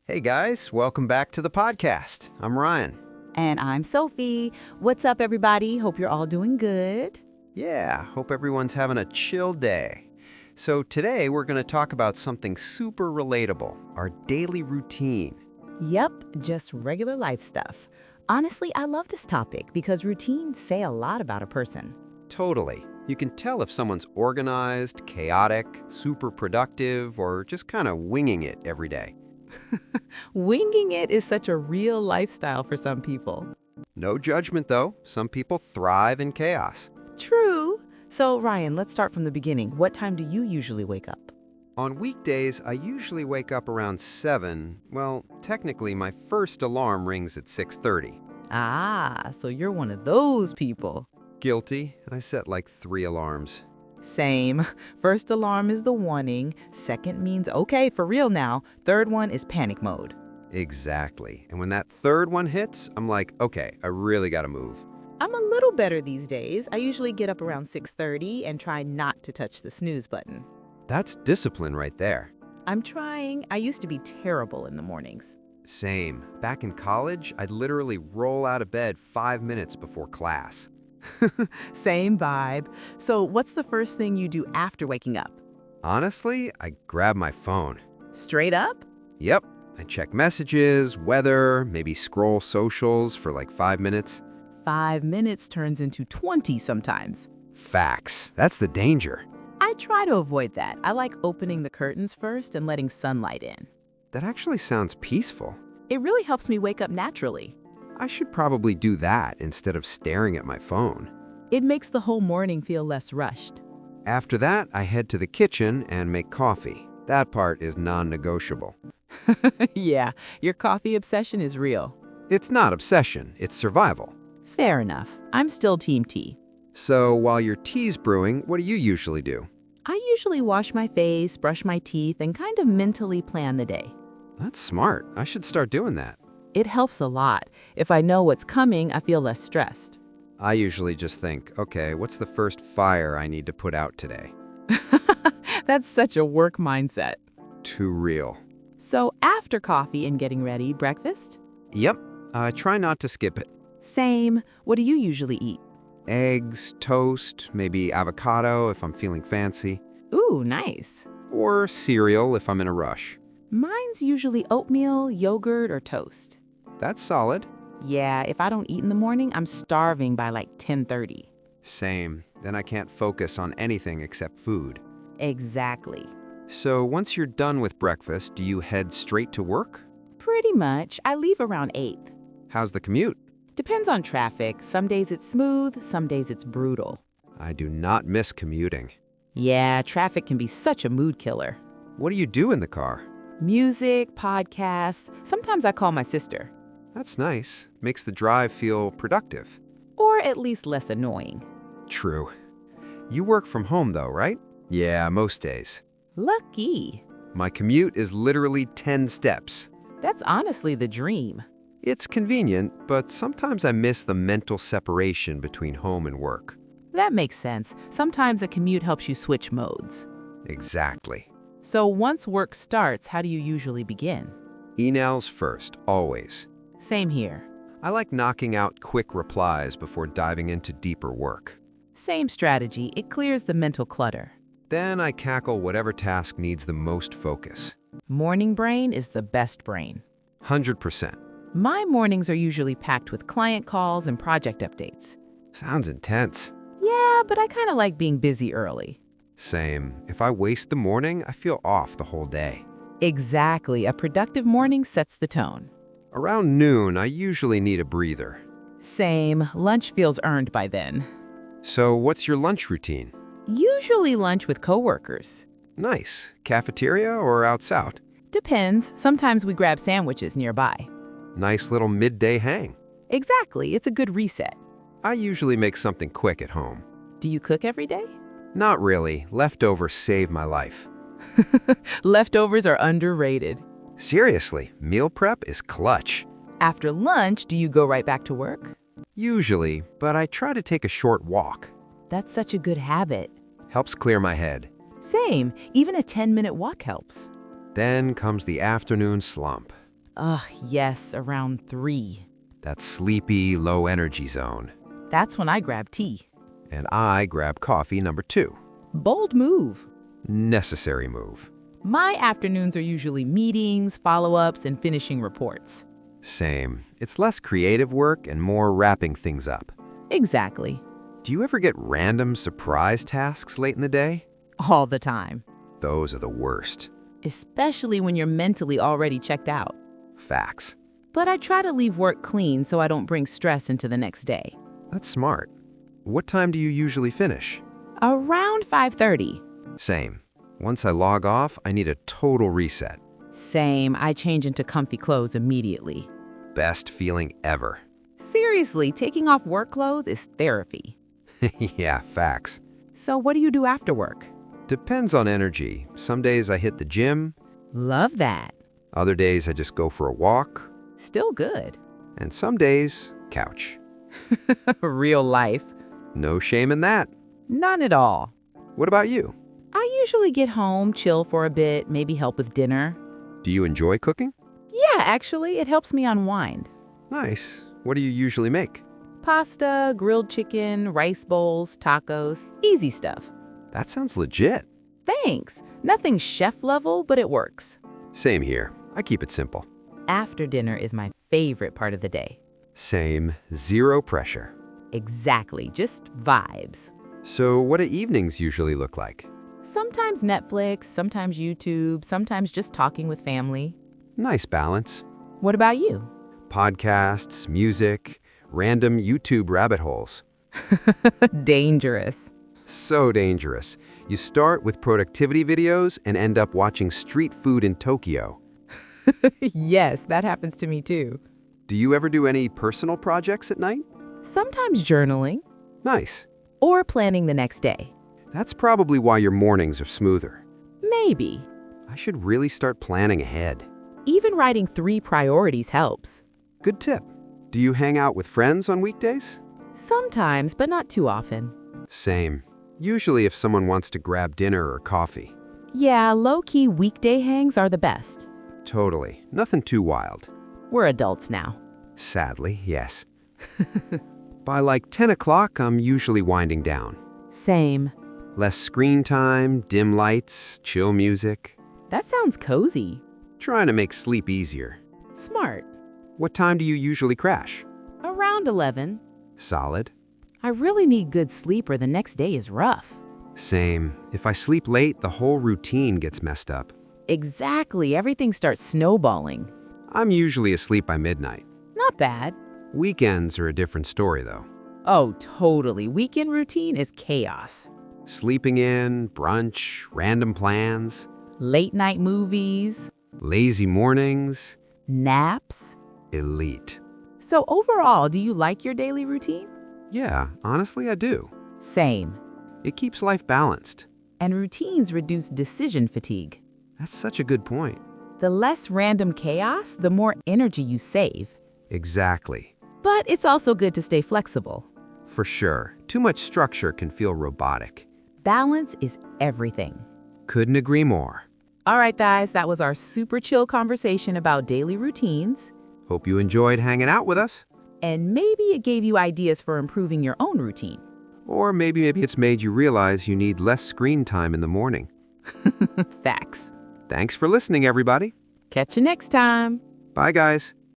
Hey guys, welcome back to the podcast. I'm Ryan. And I'm Sophie. What's up, everybody? Hope you're all doing good. Yeah, hope everyone's having a chill day. So today we're going to talk about something super relatable, our daily routine. Yep, just regular life stuff. Honestly, I love this topic because routines say a lot about a person. Totally. You can tell if someone's organized, chaotic, super productive, or just kind of winging it every day. Winging it is such a real lifestyle for some people. No judgment though. Some people thrive in chaos. True. So, Ryan, let's start from the beginning. What time do you usually wake up? On weekdays, I usually wake up around 7. Well, technically my first alarm rings at 6:30. Ah, so you're one of those people. Guilty. I set like 3 alarms. Same. First alarm is the warning. Second means, okay, for real now. Third one is panic mode. Exactly. And when that third one hits, I'm like, okay, I really gotta move. I'm a little better these days. I usually get up around 6:30 and try not to touch the snooze button. That's discipline right there. I'm trying. I used to be terrible in the mornings. Same. Back in college, I'd literally roll out of bed 5 minutes before class. Same vibe. So what's the first thing you do after waking up? Honestly, I grab my phone. Straight up? Yep. I check messages, weather, maybe scroll socials for like 5 minutes. 5 minutes turns into 20 sometimes. Facts. That's the danger. I try to avoid that. I like opening the curtains first and letting sunlight in. That actually sounds peaceful. It really helps me wake up naturally. I should probably do that instead of staring at my phone. It makes the whole morning feel less rushed. After that, I head to the kitchen and make coffee. That part is non-negotiable. Yeah, your coffee obsession is real. It's not obsession, it's survival. Fair enough. I'm still team tea. So while your tea's brewing, what do you usually do? I usually wash my face, brush my teeth, and kind of mentally plan the day. That's smart. I should start doing that. It helps a lot. If I know what's coming, I feel less stressed. I usually just think, okay, what's the first fire I need to put out today? That's such a work mindset. Too real. So after coffee and getting ready, breakfast? Yep, I try not to skip it. Same. What do you usually eat? Eggs, toast, maybe avocado if I'm feeling fancy. Ooh, nice. Or cereal if I'm in a rush. Mine's usually oatmeal, yogurt, or toast. That's solid. Yeah, if I don't eat in the morning, I'm starving by like 10:30. Same. Then I can't focus on anything except food. Exactly. So once you're done with breakfast, do you head straight to work? Pretty much. I leave around 8. How's the commute? Depends on traffic. Some days it's smooth, some days it's brutal. I do not miss commuting. Yeah, traffic can be such a mood killer. What do you do in the car? Music, podcasts. Sometimes I call my sister. That's nice. Makes the drive feel productive. Or at least less annoying. True. You work from home though, right? Yeah, most days. Lucky. My commute is literally 10 steps. That's honestly the dream. It's convenient, but sometimes I miss the mental separation between home and work. That makes sense. Sometimes a commute helps you switch modes. Exactly. So once work starts, how do you usually begin? Emails first, always. Same here. I like knocking out quick replies before diving into deeper work. Same strategy. It clears the mental clutter. Then I cackle whatever task needs the most focus. Morning brain is the best brain. 100%. My mornings are usually packed with client calls and project updates. Sounds intense. Yeah, but I kind of like being busy early. Same. If I waste the morning, I feel off the whole day. Exactly. A productive morning sets the tone. Around noon, I usually need a breather. Same. Lunch feels earned by then. So what's your lunch routine? Usually lunch with coworkers. Nice. Cafeteria or outs out? Depends. Sometimes we grab sandwiches nearby. Nice little midday hang. Exactly. It's a good reset. I usually make something quick at home. Do you cook every day? Not really. Leftovers save my life. Leftovers are underrated. Seriously, meal prep is clutch. After lunch, do you go right back to work? Usually, but I try to take a short walk. That's such a good habit. Helps clear my head. Same. Even a 10-minute walk helps. Then comes the afternoon slump. Ugh, yes, around 3. That sleepy, low energy zone. That's when I grab tea. And I grab coffee number 2. Bold move. Necessary move. My afternoons are usually meetings, follow-ups, and finishing reports. Same. It's less creative work and more wrapping things up. Exactly. Do you ever get random surprise tasks late in the day? All the time. Those are the worst. Especially when you're mentally already checked out. Facts. But I try to leave work clean so I don't bring stress into the next day. That's smart. What time do you usually finish? Around 5:30. Same. Once I log off, I need a total reset. Same, I change into comfy clothes immediately. Best feeling ever. Seriously, taking off work clothes is therapy. Yeah, facts. So what do you do after work? Depends on energy. Some days I hit the gym. Love that. Other days I just go for a walk. Still good. And some days, couch. Real life. No shame in that. None at all. What about you? I usually get home, chill for a bit, maybe help with dinner. Do you enjoy cooking? Yeah, actually, it helps me unwind. Nice. What do you usually make? Pasta, grilled chicken, rice bowls, tacos, easy stuff. That sounds legit. Thanks. Nothing chef level, but it works. Same here. I keep it simple. After dinner is my favorite part of the day. Same. Zero pressure. Exactly, just vibes. So what do evenings usually look like? Sometimes Netflix, sometimes YouTube, sometimes just talking with family. Nice balance. What about you? Podcasts, music, random YouTube rabbit holes. Dangerous. So dangerous. You start with productivity videos and end up watching street food in Tokyo. Yes, that happens to me too. Do you ever do any personal projects at night? Sometimes journaling Nice. or planning the next day. That's probably why your mornings are smoother. Maybe. I should really start planning ahead. Even writing 3 priorities helps. Good tip. Do you hang out with friends on weekdays? Sometimes, but not too often. Same. Usually if someone wants to grab dinner or coffee. Yeah, low-key weekday hangs are the best. Totally. Nothing too wild. We're adults now. Sadly, yes. By like 10 o'clock, I'm usually winding down. Same. Less screen time, dim lights, chill music. That sounds cozy. Trying to make sleep easier. Smart. What time do you usually crash? Around 11. Solid. I really need good sleep or the next day is rough. Same. If I sleep late, the whole routine gets messed up. Exactly, everything starts snowballing. I'm usually asleep by midnight. Not bad. Weekends are a different story, though. Oh, totally. Weekend routine is chaos. Sleeping in, brunch, random plans, Late night movies, lazy mornings, naps. elite. So overall, do you like your daily routine? Yeah, honestly, I do. Same. It keeps life balanced. And routines reduce decision fatigue. That's such a good point. The less random chaos, the more energy you save. Exactly. But it's also good to stay flexible. For sure. Too much structure can feel robotic. Balance is everything. Couldn't agree more. All right, guys, that was our super chill conversation about daily routines. Hope you enjoyed hanging out with us. And maybe it gave you ideas for improving your own routine. Or maybe it's made you realize you need less screen time in the morning. Facts. Thanks for listening, everybody. Catch you next time. Bye, guys.